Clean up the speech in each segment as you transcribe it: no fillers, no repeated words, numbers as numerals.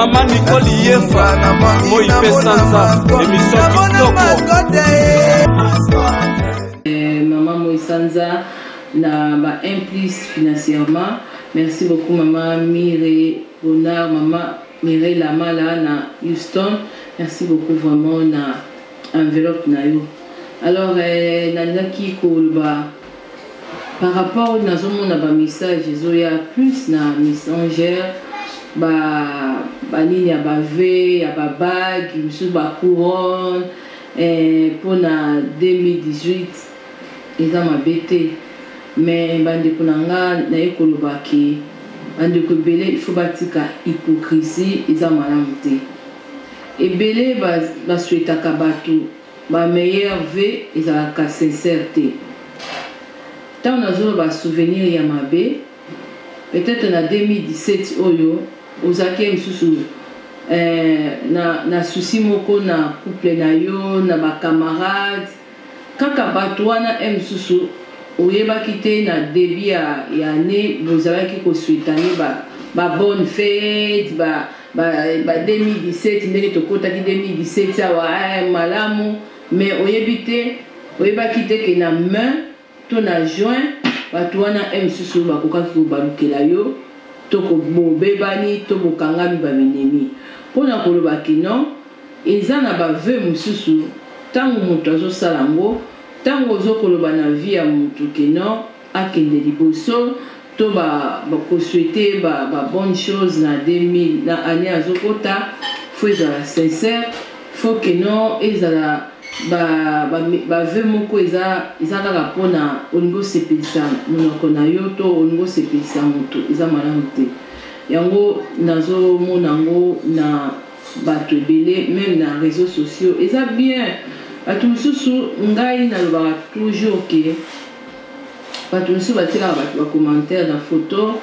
maman Nicole Yefa Moïpe Sansa émission Maman Moïsanza na ba implice financièrement. Merci beaucoup maman Mireille Bonheur, maman Mireille Lamala na Houston. Merci beaucoup vraiment na enveloppe na yo. Alors nandaki kolba par rapport na zomo na ba message zoya plus na messenger ba nini ya ba ve ya ba bag biso ba couronne pour na 2018 eza mabete mais bandeko nanga na ekoloba ki bandeko ebele il faut batika hypocrisie eza malamu te ebele baswetaka bato ba meilleur ve ezalaka sincère te ntango nazoloba ba souvenir ya mabe peut-être na 2017 oyo ozaki mosusu na souci moko na couple na yo na bacamarade kaka bato wana mosusu oyebaki te na début ya année bozalaki koswetane ba bonne fête ba 2017 ndenge tokotaki 2017 awa malamu mais oyebaki te ke na main to na juin bato wana mosusu bakokaki kobalukela yo to kobebani to bokangami baminemi mpona kolobaki non eza na bave mosusu ntango moto azosala yango ntango ozokoloba na vie ya motu ke non akende liboso to bakoswete ba bonne chose na 2000 na année azokota fo ezala sincère fo ke non ezala bave moko eza kaka mpona olingi osepelisa monoko na yo to olingi osepelisa moto eza malamu te yango nazomona yango na bato ebele même na réseaux sociaux eza bien bato mosusu ngai nalobaka toujours ke bato mosusu batikaka bato bacommentaire na photo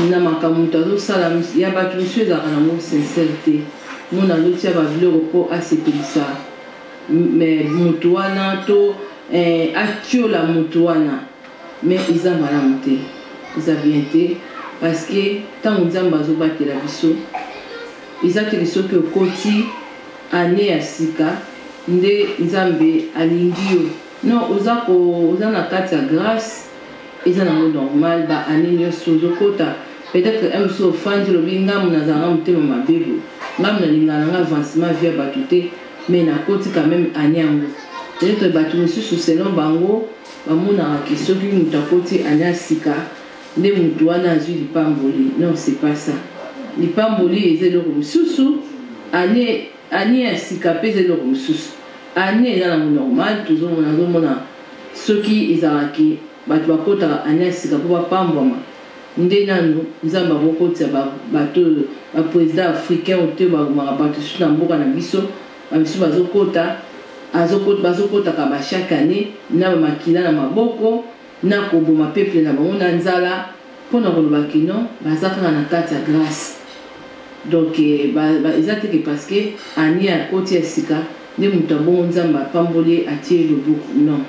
na makambo moto azosala ya bato mosusu ezalaka nango sincère te mona azotia babiloko mpo asepelisa mais moto wana to atiola moto wana mais eza malamu te eza bien te parce que ntango nzambe azobatela biso eza te soki okoti année ya sika nde nzambe alingi yo non oza na kati ya grâce eza nango normal ba année nyonso ozokota peut-être mosusu ofandi lobi ngambu nazalanga motema mabebo ngambu nalingana nanga avancement vie ya bato te mais na koti quand même année yango peut-être bato mosusu selon bango bamonaka ke soki moto akoti année ya sika nde moto wana azwi lipamboli non c'est pas ça lipamboli eza eloko mosusu année ya sika mpe eza eloko mosusu année eza nango normal azomona soki ezalaki bato bakotaka année ya sika mpo bapambwama nde nano nzambe akokotisa bato baprésident africain ote bakomaka bato susu na mboka na biso bamisu bazokotaka ba chaque année na bamakila na maboko na koboma peuple na bango na nzala mpona kolobaki non baza kaka na kati ya grâce donc eza teke parce que année ya koti ya sika nde moto abongo nzambe apamboli atie loboko non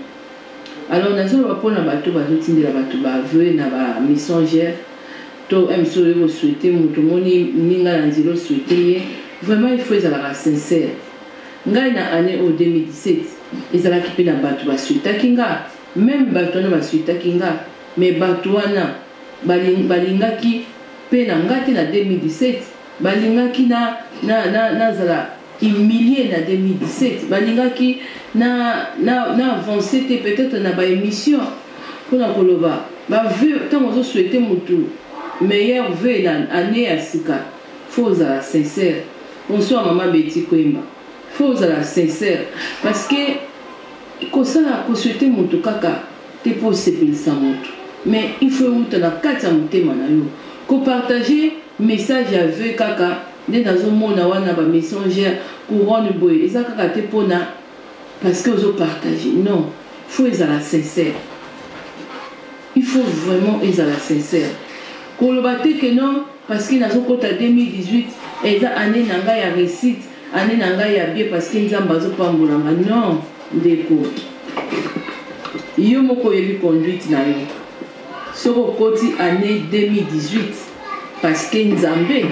alors nazoloba mpona bato bazotindela bato baveu na bamessengere to mso oyo osouete moto moni ninga na nzela osouete ye vraiment il faut ezalaka sincère ngai na année au 2017 ezalaki mpe na bato basouetaki nga même bato wana basouetaki nga mais bato wana balingaki mpe na nga te na 2017 balingaki nazala humilié na 2017 balingaki na avancé te peut-être na baémission mpona koloba baveu ntango ozosouete motu meilleur veu na année ya sika fo ozala sincère bonsoir mama Betty Kwemba fo ozala sincère parce que kosouete motu kaka te mpo osepelisa motu mais il faut euta na kati ya motema na yo kopartage message ya veu kaka nde nazomona wana bamessengere couronne boye eza kaka te mpona parce que ozopartage non faut ezala sincère il faut vraiment ezala sincère koloba te ke non parce que nazokota 2018 eza année na ngai ya réussite année na ngai ya bien parce que nzambe azopambolanga non ndeko yo moko oyebi conduite na yo soki okoti année 2018 parce que nzambe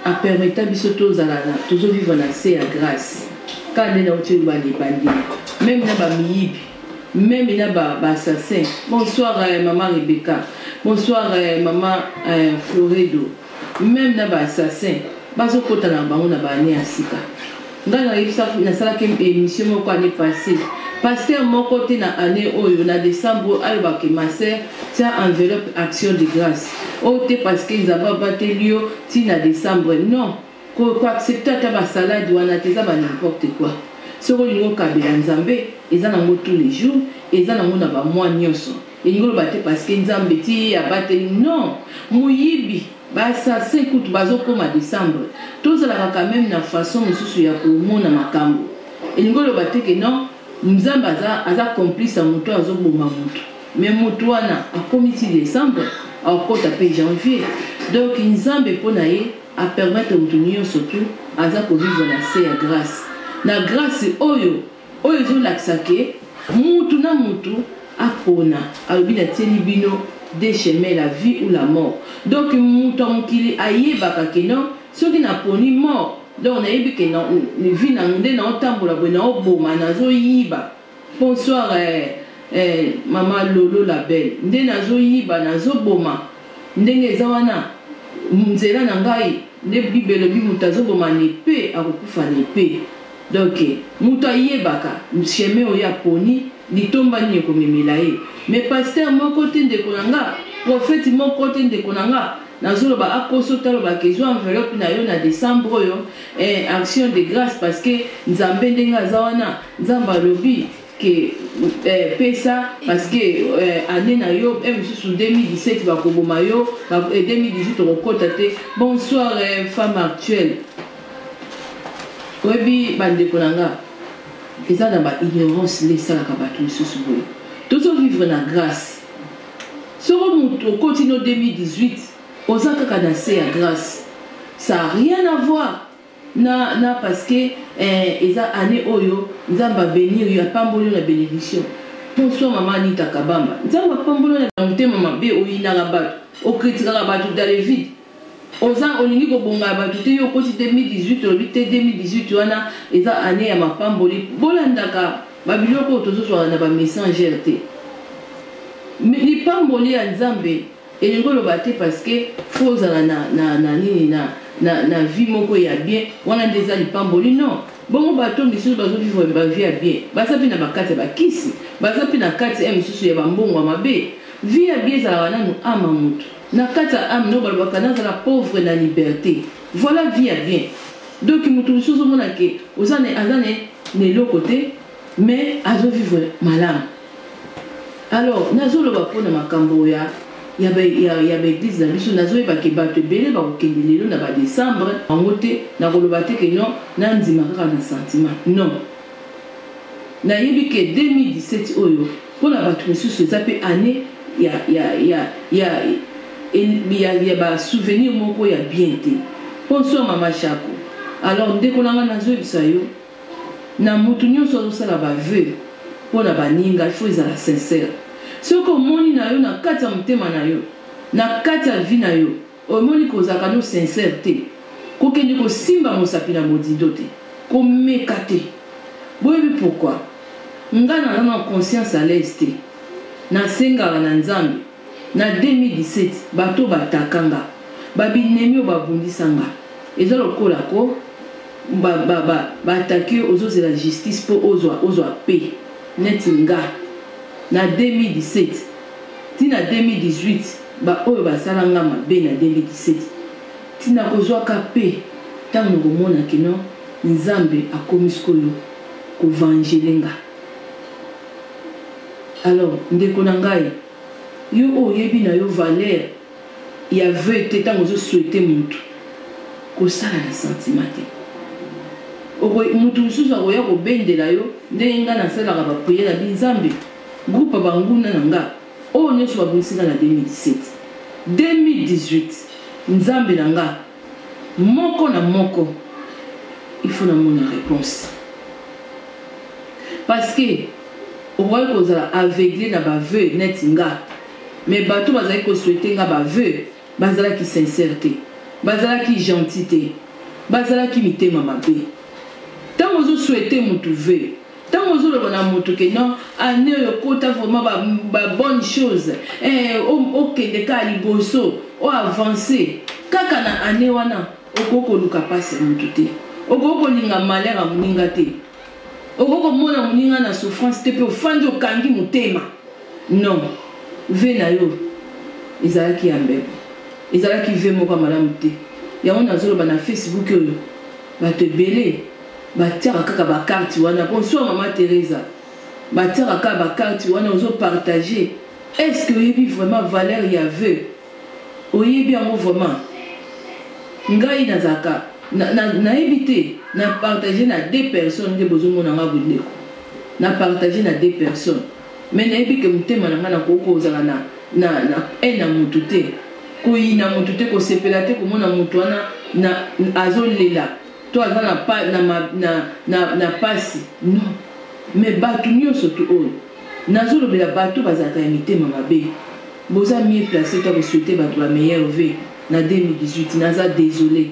a permettre biso tozalana tozovivre na se ya grâce quand nde na oti bandebande même na bamiyibi même na baassassin. Bonsoir maman Rebecca, bonsoir maman Floredo, même na baassassin bazokota na bango na baane ya sika. Nga nasalaki émission moko année passée pasteur moko te na année oyo na décembre alobaki ma sœur tia enveloppe action de grâce oyo te parce que nzambe abateli yo ti na décembre. Non, ko accepter ata basalade wana te eza ba n'importe quoi. Soko lingo kabela nzambe eza nango tous les jours, eza nango na bamwa nyonso elingi oloba te parce que nzambe ti abateli. Non, moyibi bassassin kutu bazokoma décembre tozalaka quand même na façon mosusu ya komona makambo. Elingi oloba te ke non nzambe aza complice ya moto azoboma moto, mais moto wana akomi ti décembre akota mpe janvier. Donc nzambe mpo na ye apermettre moto nyonso tu aza kovivre na se ya grâce, na grâce oyo ezolakisa ke mutu na mutu apona alobi natieli bino deux chemins, la vie ou la mort. Donc mutu mokili ayebaka ke non soki naponi mort donc nayebi ke vie na nde na otambola boye na oboma nazoyiba. Bonsoir mama Lolo la belle, nde nazoyiba nazoboma ndenge eza wana nzela na ngai nde bibelo bi mutu azoboma na epe akokufa na epe. Donc mutu ayebaka chemin oyo aponi litomba nini ekomemela ye. Mais pasteur moko te ndeko na nga, prophète moko te ndeko na nga nazoloba akoso taloba kezwa enveloppe na yo na décembre oyo action de grâce parce que nzambe ndenge aza wana nzambe alobi ke pesa parce que année na yo mosusu 2017 bakoboma yo 2018 okokota te. Bonsoir femme actuelle. Oyebi bandeko na nga eza na baignorance le esalaka bato mosusu boye tozovivre na grâce. Soko moto okoti no 2018 oza kaka na se ya grâce, ça n'a rien à voir na parce que eza année oyo nzambe abénir yo apamboli na bénédiction. Bonsoir maman Anita Kabamba, nzambe apamboli na motema mabe oyinaka bato okritikaka bato dans le vide. Oza olingi kobonga bato te yo okoti 2018 olobi te 2018 wana eza année ya mapamboli. Bolandaka babiloko tozozwaka na bamessager te lipamboli ya nzambe elingi oloba te parce que fo ozala na nini na vie moko ya bien wana nde eza lipamboli. Non, bongo bato misusu bazovivre bavie ya bien baza mpe na bakati ya bakisi baza mpe na kati ya misusu ya bambongo ya mabe. Vie ya bien ezalaka nanu ama moto na kati ya ame no balobaka nazala pauvre na liberté. Voilà vie ya bien. Donc moto mosusu ozomona ke aza na eloko te mais azovivre malamu. Alors nazoloba mpona makambo ya baeglise na biso nazoyebake bato ebele bakokende lelo na badécembre yango te nakoloba te ke non nandima kaka na sentiment. Non, nayebi ke 2017 oyo mpona bato mosusu eza mpe année ya basouvenir moko ya bien te. Bonsoir mama Chako. Alors ndeko nanga nazoyebisa yo na mutu nyonso azosala baveu mpona baninga il faut ezala sincère. Soki omoni na yo na kati ya motema na yo na kati ya vie na yo omoni kozalaka no sincère te kokende kosimba mosapi na modindo te komeka te. Boyebi pourquoi nga naza na conscience à l'aise te nasengaka na nzambe na 2017 bato batakanga babinemi oyo babundisanga eza lokola ko bataki ozozela justice mpo ozwa pe neti nga na 2017 tina 2018 oyo basalanga mabe na 2017 tina kozwaka pe ntango komona kino nzambe akomisi koyo kovangelenga. Alors ndeko na ngai yo oyebi na yo valeur ya veu te ntango ozosouete mutu kosala na sentiment te. Mutu mosusu akoya kobendela yo ndenge nga nasalaka bapriere na binzambe groupe banguna na nga oyo nyonso babungisinga na 2017 2018 nzambe na nga moko na moko il faut namona réponse parce que okoki kozala aveugle na baveu neti nga mais bato bazalaki kosouete nga baveu bazalaki sincère te bazalaki gentil te bazalaki mitema mabe tant ozo souhaiter mutu ve tant ozo le bona mutu que non année yo kota vraiment ba bonne chose OK de ka liboso o avancer kaka na année wana okoko luka passe mutu te okoko linga malheur a muninga te okoko mona muninga na souffrance te pe ofandi okangi mutema non ve na yo ezalaki ya mbebo ezalaki ve moko malamu te yango nazoloba na Facebook oyo bato ebele batiaka kaka bakarte wana bonsoir mama Teresa batiaka kaka bakarte wana ozopartage. Est-ce que oyebi vraiment valeur ya ve oyebi yango vraiment ngai nazaka nayebi te na partage na 2 personnes nde bozomonanga bondeko na partage na 2 personnes mais nayebi ke motema na nga na kokozala na mutu te koyina mutu te kosepela te komona mutu wana azolela to aza na pasi non mais bato nyonso to oyo nazolobela bato bazalaka ya mitema mabe boza mieux placé ta kosouhaite bato ba meilleur ve na 2018 naza désolé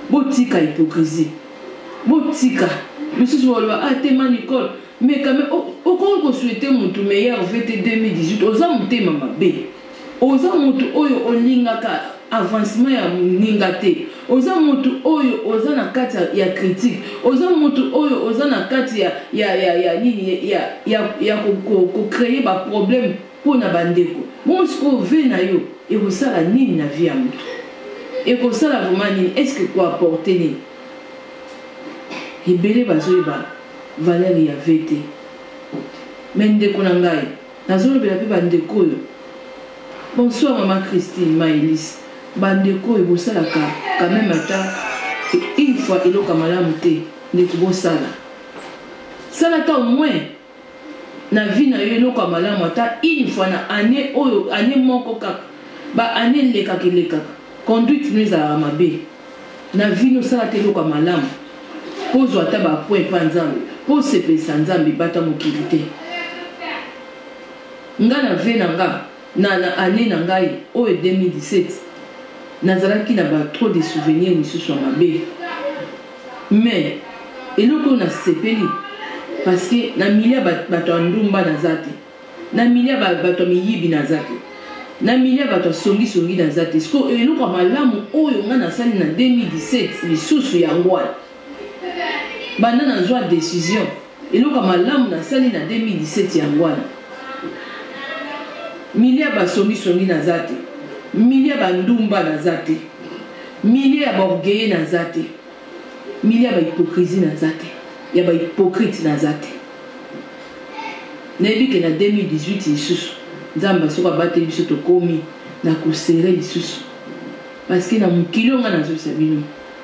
botika hypocrisie botika misusu boloba tema Nicole mais quand même okoki kosouhaite mutu meilleur ve te 2018 oza motema mabe oza mutu oyo olingaka avancement ya ninga te oza mutu oyo oza na kati ya critique oza mutu oyo oza na kati ya créer ba problème pour na bandeko monsko ve na yo ekosala nini na vie ya mutu ekosala vraiment nini est-ce que quoi apporter nini ebele bazoyeba valeur ya ve te mais ndeko na ngai nazolobela mpe bandeko oyo bonsoir maman Christine Maëlys bandeko ebosalaka quand même ata une fois eloka malamu te ndeko bosala sala ta au moins na vie na yo eloka malamu ata une fois na année oyo année moko kaka ba année lekaka conduite nous ezalaka mabe na vie nosala te eloka malamu pozwa ata bapoint mpa nzambe po sepelisa nzambe bata mokili te nga na ve na nga na année na ngai oyo 2017 nazalaki na ba trop de souvenirs misusu ya mabe mais eloko na sepeli parce que na milia bato ya ndumba naza te na milia bato ya miyibi naza te na milia bato ya songisongi naza te siko eloko ya malamu oyo nga nasali na 2017 lisusu yango wana banda nazwa décision eloko ya malamu nasali na 2017 yango wana milia basongisongi naza te milia bandumba naza te milia ya baorgueille naza te milia ya bahypocrisie naza te ya bahypocrite naza te nayebi ke na 2018 lisusu nzambe soki abate biso tokomi na kosere lisusu parce que na mokili oyo nga nazwisa bino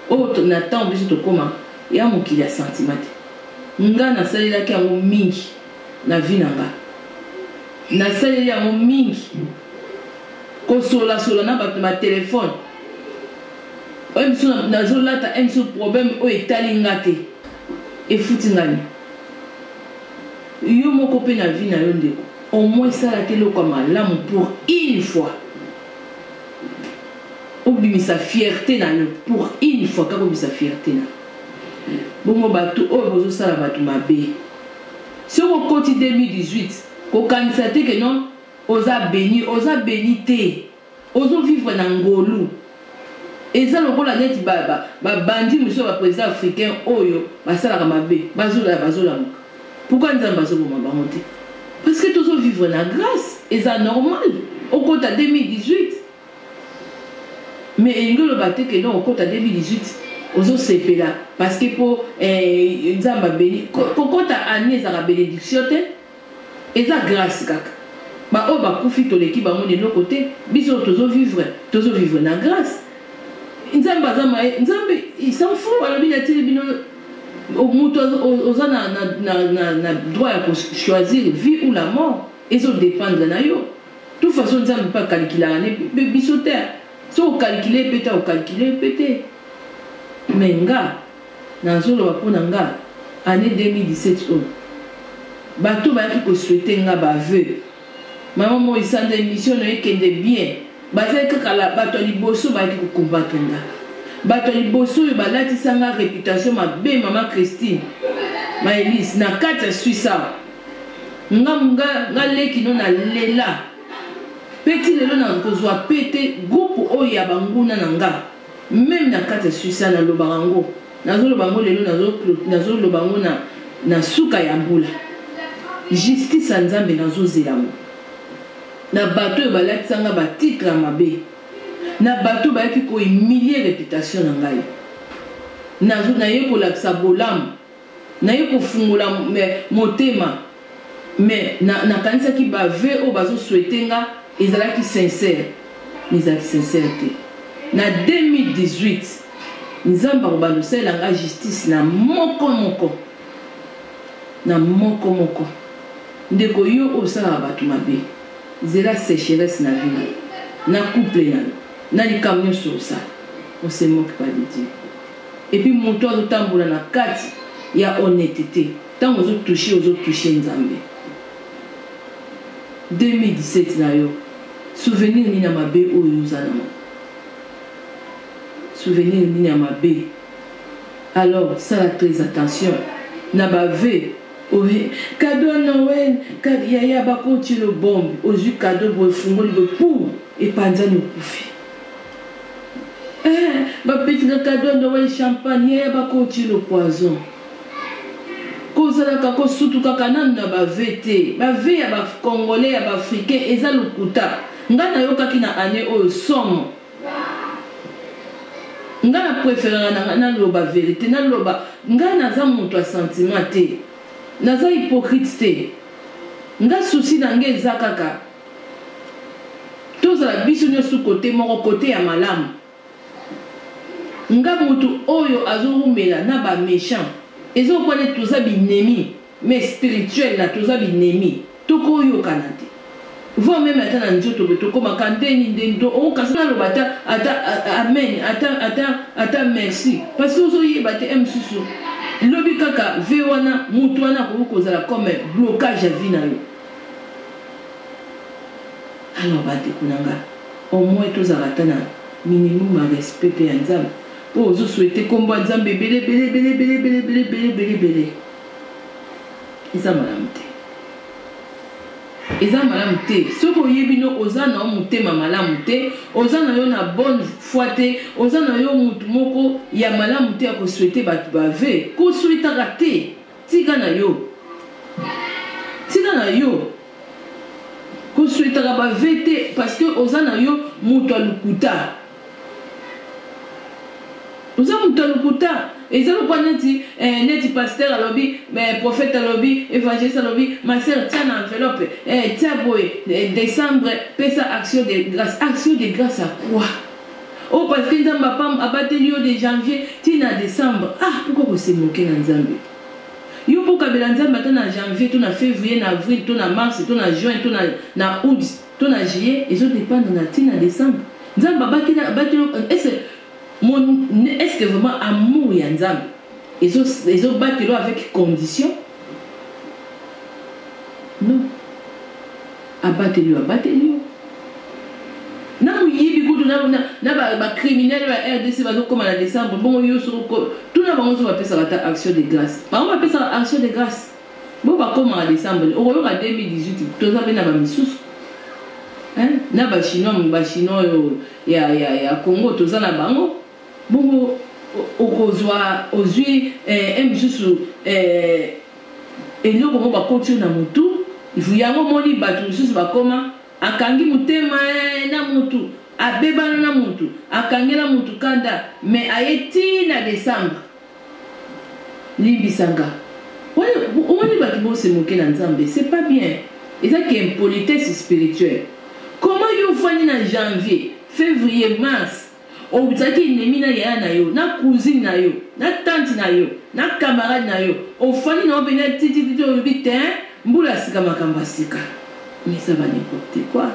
oyo na ntango biso tokoma ya mokili ya sentiment te nga nasalelaki yango mingi na vie na nga nasaleli yango mingi kosolasola na bato ma telefone oyo biso nazolata biso problème oyo etali nga te efuti ngani yo moko mpe na vie na yo ndeko au moins esala te eloko ya malamu pour une fois obimisa fierté na yo pour une fois kaka obimisa fierté na bongo bato oyo bozosala bato mabe soki okoti 2018 kokanisa te ke non oza béni te ozovivre na ngolu eza lokola neti babandi mosusu baprésident africain oyo basalaka mabe bazolamuka pourquoi nzambe azoboma bango te parce que tozovivre na grâce eza normal okota 2018 mais elingi oloba te ke non okota 2018 ozosepela parce que po nzambe abeni kokota année ezaka bénédiction te eza grâce kaka oyo bakufi toleki bango leloko te biso tozovivre na grâce nzambe nzambe s'en fout alobi natili bino moto oza na droit ya kochoisir vie ou la mort ezodépendre na yo toute façon nzambe mpe akalikilaka ne biso te so okalkile pe te okalkile pe te mais nga nazoloba mpo na nga année 2017 oyo bato bayaki kosouhaite nga baveu mama mo isanda émission na ekende bien bazali kaka la bato ya liboso bayaki kokombatre nga bato liboso oyo balatisanga réputation mabe mama Christine Maëlys na kati ya Suisse nga leki no na lela peti lelo na kozwa pete groupe oyo ya banguna na nga même na kati ya Suisse na lobango nazolobango lelo nazolobango na suka ya mbula justice ya Nzambe nazozelango na bato oyo balatisanga batitre ya mabe na bato bayaki kohumilie réputation na ngai naye kolakisa bolamu naye kofungola motema mais nakanisaki bave oyo bazosouhaite nga ezalaki sincère te na 2018 Nzambe akobandosela nga justice na moko ndeko yo osalaka bato mabe zela sécheresse na vie na couple na likambo nyonso osala on se moque pas de Dieu et puis moto azotambola na kati ya honnêteté ntango ozotouche Nzambe 2017 na yo souvenir nini ya mabe oyo ozalama souvenir nini ya mabe alors sala très attention na bave cadeau Noël yaya bakoti le bombe ozwi cadeau boefungoli bopou epanzani okufi bapetinga cadeau Noël champagne yaya bakoti le poison kozalaka kosutu kaka nanu na bave te bave ya bacongolais ya baafricain eza lokuta nga nayokaki na année oyo somo nga na préféranga naloba vérité naloba nga naza moto ya sentiment te naza hypocrite te nga souci na nge eza kaka tozala biso nyonso kote moko kote ya malamu nga moto oyo azorumela na baméchant ezokwane toza binemi mais spirituel na toza binemi tokoyokana te vo même ata na nzoto tokomaka ndeni okasi naloba ata amen ata merci parce que ozoyeba te mosusu lobi kaka ve wana mutu wana akoki kozala comme blocage ya vie na yo alors bandeko na nga au moins tozala ata na minimum ya respect mpe ya Nzambe mpo ozosouhaite nkombo ya Nzambe ebele eza malamu te soki oyebi no oza na yo motema malamu te oza na yo na bonne foi te oza na yo mutu moko ya malamu te ya kosouhaite bato bave kosouhaitaka te tika na yo kosouhaitaka bave te parce que oza na yo mutu alukuta oza mutu alukuta eza lokwa neti pasteur alobi prophète alobi évangéliste alobi ma sœur tia na enveloppe tia boye décembre pesa action de grâce à quoi oh parce que Nzambe abateli yo de janvier tina décembre pourquoi kosemoke na Nzambe yo mpo kabela Nzambe ata na janvier to na février na avril to na mars to na juin to na août to na juillet ezodépendre na tina décembre Nzambe abateli est-ce que vraiment amour ya Nzambe ezobatelo avec condition non abateli na moyibi kutu na bacriminel ya RDC bazokoma na décembre bongo yo soko tuna bango so bapesaka ata action de grâce bango bapesaka action de grâce bo bakoma na décembre okoyoka 2018 toza mpe na bamisusu na bachinois ya Congo toza na bango bongo okozwa ozwi misusu eloko mo bakoti na motu yango moni bato misusu bakoma akangi motema na motu abebana na motu akangela motu kanda mais ayeti na décembre limbisanga omoni bato bosemoke na Nzambe c'est pas bien eza ki impolitesse spirituelle. Comment yo fani na janvier février mars obutaki ennemi na yaya na yo na cousine na yo na tante na yo na camarade na yo ofani na obena titi obi te mbula sika makamba sika mais ça va n'importe quoi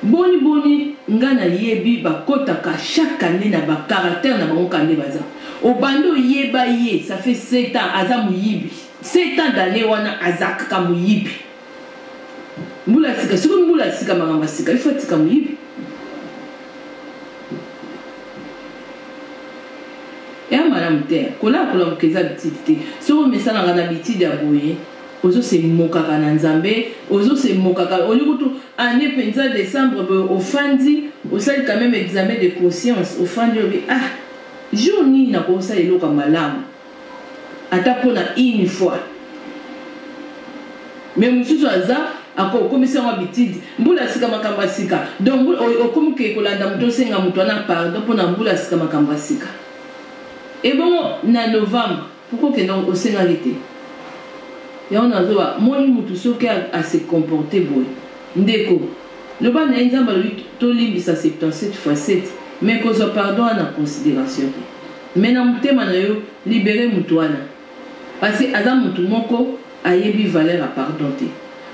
boni nga na yebi bakotaka chaque année na ba caractère na bango kande baza obando yeba ye ça fait 7 ans aza muyibi 7 ans d'année wana azaka muyibi mbula sika makamba sika il faut tika muyibi et madame terre kola keza bitite so mesana ngana bitide aboye ozo se mokaka na nzambe ozo se mokaka olikutu année penza décembre au fandi au sali quand même examen de conscience au fandi jour ni na ko sa eloka malamu ata pona une fois même mususu aza ako komisa wa bitidi mbula sika makamba sika donc okomi ke kolanda muto senga muto na pardon pona mbula sika makamba sika et bon na novembre pourquoi que non au senga été ya on a zoa moni mutu soki a se comporter boy ndeko le ban na nzamba to limbisa 77 fois 7 mais qu'on soit pardon en considération mais na mutema na yo libérer mutu wana parce que adam mutu moko ayebi valeur à pardonner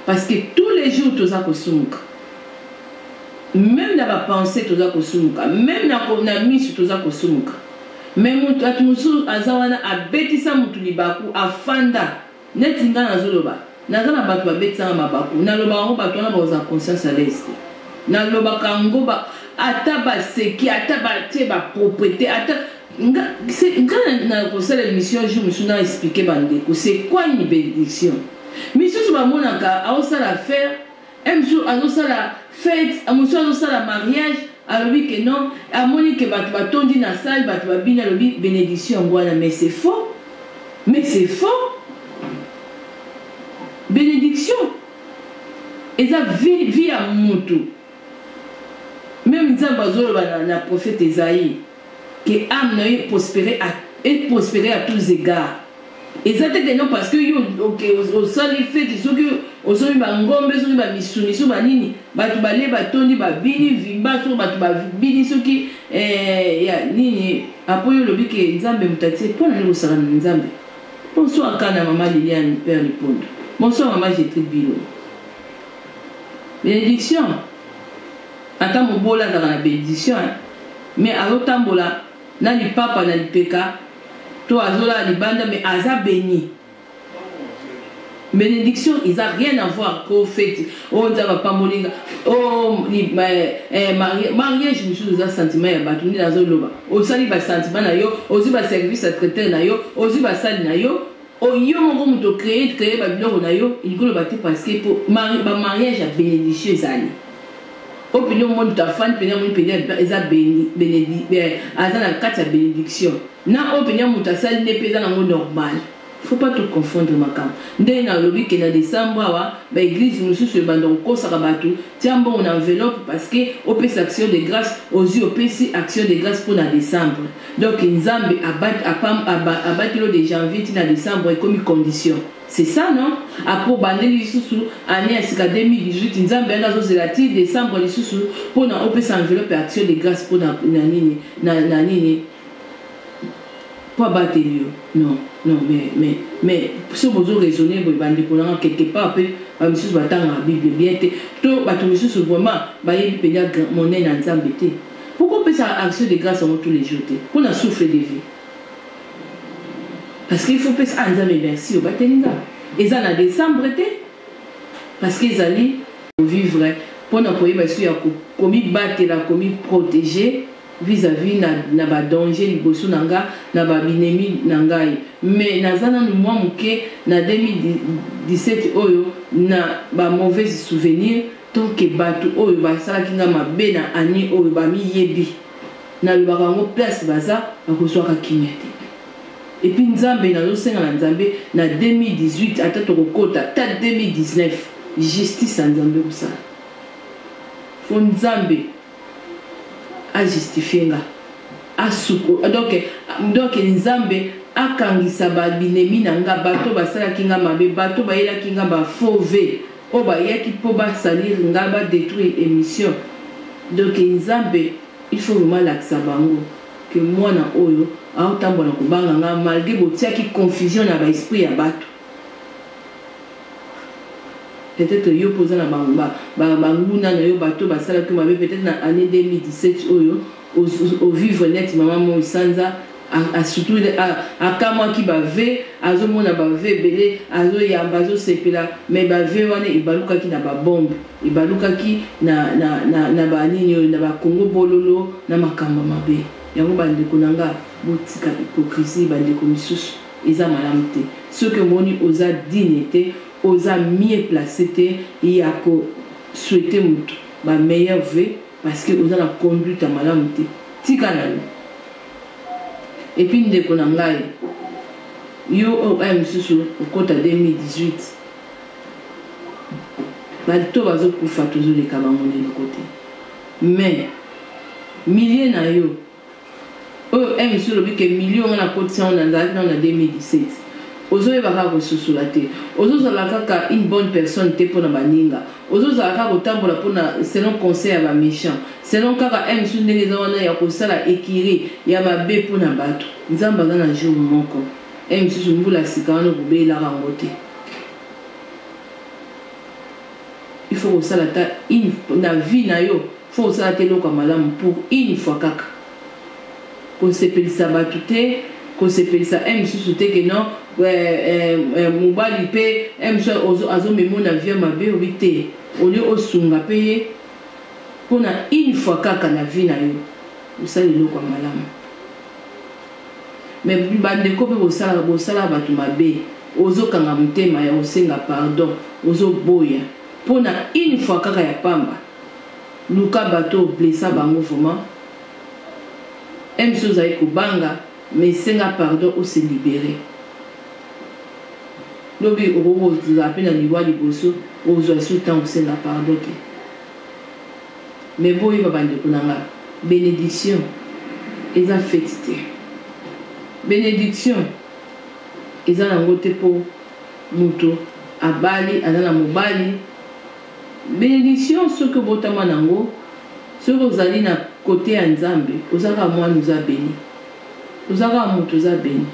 parce que tous les jours toza kosumuka même na ba pensée toza kosumuka même na misu toza kosumuka même mutu atumusu azawana abetisa mutu libaku afanda neti nga nazoloba naza na bato babetisa mabaku naloba ngo bato wana baza conscience à l'est naloba kango ba ata baseki ata batie ba propriété ata nga na kosala émission jour musu na expliquer bandeko c'est quoi une bénédiction misusu bamonaka aosala faire un jour azosala fête amosu azosala mariage alobi que non amoni que bato batondi na salle bato babini alobi bénédiction ngwana mais c'est faux bénédiction et ça vie à mutu même nzambe azoloba na prophète Esaïe que âme na prospérer à tous égards et ça te non parce que yo au sol fait ce que au sol ba ngombe so ba misuni so ba nini batu bale batondi ba bini vimba so batu ba bini so ki ya nini apoyo lobi ke nzambe mutatie pona le osala nzambe bonsoir kana maman Liliane père Lipondo bonsoir maman Jetri Bilo bénédiction ata mobola dans la bénédiction mais alotambola na li papa na li peka to azola libanda mais aza béni bénédiction ils a rien à voir qu'au fait on va pas molinga mariage mususu za sentiment ya bato ni nazoloba osali ba sentiment na yo ozi ba service à traiter na yo ozi ba sali na yo oyo moko muto créer ba biloko na yo ikolo ba te parce que pour mariage à bénédiction ezali opinion monde ta fan pena mon pena eza bénédiction aza na kati ya bénédiction na opinion muta sali ne pesa na normal. Faut pas tout confondre makam ndenge na lobi ke na décembre wa ba église mususu bando ko sakabatu tiambo on enveloppe parce que opesa action de grâce aux yeux opesi action de grâce pour na décembre donc nzambe abatilo de janvier tina décembre comme condition c'est ça non après bandeli lisusu année à 2018 nzambe anazo zelati décembre lisusu pour na opesa enveloppe action de grâce pour na nini na nini pas battre non mais si vous raisonnez vous allez quelque part peu monsieur va dans la Bible bien tout bah tout vraiment bah il peut dire monnaie dans Nzambe te pourquoi peut ça action de grâce tous les jours pour la souffle de vie parce qu'il faut penser à Nzambe merci au batelinga et ça en décembre parce qu'ils allaient vivre pour na koyeba sur ya komi battre la komi protéger vis-à-vis na ba danger liboso nanga na ba binemi nangai mais nazana no mwa muke na 2017 oyo na ba mauvais souvenirs tant que batu oyo ba sala kinga mabe na ani oyo ba miyebi na lubaka ngo place baza akozwaka kinyate et puis nzambe na losenga na nzambe na 2018 ata tokokota ta 2019 justice nzambe kusala fo nzambe a justifié nga a suko donc nzambe akangisa ba binemi na nga bato basala kinga mabe bato bayela kinga ba fauve o ba yaki po ba salir nga ba détruire émission donc nzambe il faut vraiment l'accès bango que moi na oyo a otambola ko banga nga malgré botiaki confusion na ba esprit ya bato peut-être yo posa na banguna na yo bato basala que mabe peut-être na année 2017 oyo au vivre net maman mo sanza a surtout a kama ki ba ve azo mona ba ve belé azo yamba zo sepela mais ba ve wana ibaluka ki na ba bombe ibaluka ki na ba nini na ba Congo bololo na makamba mabe yango bandeko nanga botika hypocrisie bandeko misusu eza malamu te soki omoni oza digne te oza mieux placé te ya ko souhaiter mutu ba meilleur vœu parce que oza na conduite malamu te tika na yo et puis ndeko na ngai yo misusu okota 2018 bato bazokufa tozoleka bango leloko te mais millier na yo oyo misusu lobi ke million nga na kotisa ngo nazalaki na 2017 ozoyeba kaka kosusola te ozozala kaka une bonne personne te mpo na baninga ozozala kaka kotambola mpona selon conseil ya baméchant selon kaka misusu ndenge eza wana ya kosala ekiri ya mabe mpo na bato nzambe aza na jour moko misusu mbula sika wana kobelaka yango te il faut kosala ta na vie na yo faut kosala te eloko ya malamu pour une fois kaka kosepelisa bato te kosepelisa misusu te ke non mobali mpe misusu azomema na vie mabe obi te olie osunga mpe ye mpona une fois kaka na vie na yo osala eloko ya malamu mais bandeko mpe bosala bato mabe ozokanga motema ya kosenga pardon ozoboya mpona une fois kaka ya pamba luka bato oblesa bango vraiment misusu ozali kobanga mais senga pardon ose libéré lobi okozala mpe na liwa liboso ozwa su ntango osenga pardon te mais boyeba bandeko na nga bénédiction eza feti te bénédiction eza nango te mpo moto abali aza na mobali bénédiction soki obotama nango soki ozali na kote ya nzambe ozaka mwana oza beni ozaka moto oza beni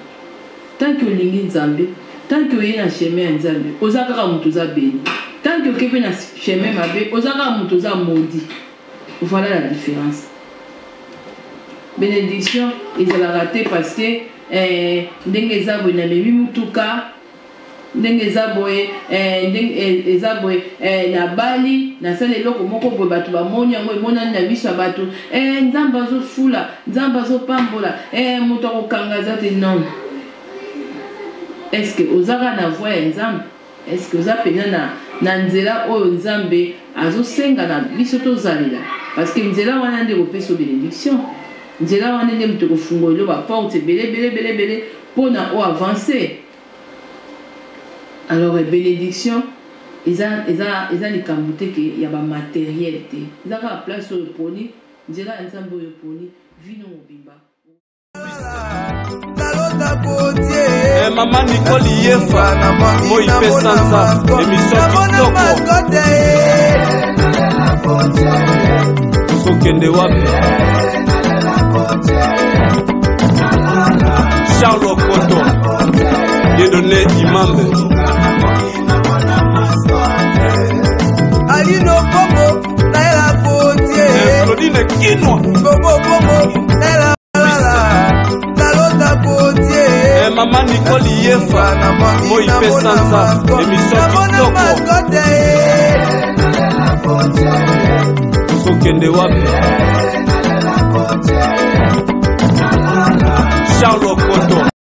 tanki olingi nzambe tanki oye na chemin ya nzambe oza kaka moto oza beni tanki okepe na chemin mabe oza kaka moto oza maudit. Voilà la différence. Bénédiction ezalaka te parce que ndenge eza boye na memi mutuka ndenge eza boye na bali nasala eloko moko boye bato bamoni yango emonani na biso ya bato nzambe azofula nzambe azopambola moto akokanga aza te non. Est-ce que ozaka na voix ya nzambe? Est-ce que oza pena na nzela oyo nzambe azosenga na biso tozalela? Parce que nzela wana nde kopesa bénédiction, nzela wana nde moto kofungola ba porte belé pona o avancer. Alors bénédiction eza likambo te ke ya ba matériel te, eza ka place oyo poni nzela ya nzambe oyo poni vino mobimba. Maman Nicole Yefa, moi Pesanza, émission Kitoko. Sokende wapi? Charles Okoto, Dieudonné Imambe. Alino Bobo, Naila Fontier. Claudine Kino. Bobo Bobo, Naila. Maman Nicole Yefa, moi Pesanza, émission Kitoko. Sokende wapi? Charles Okoto.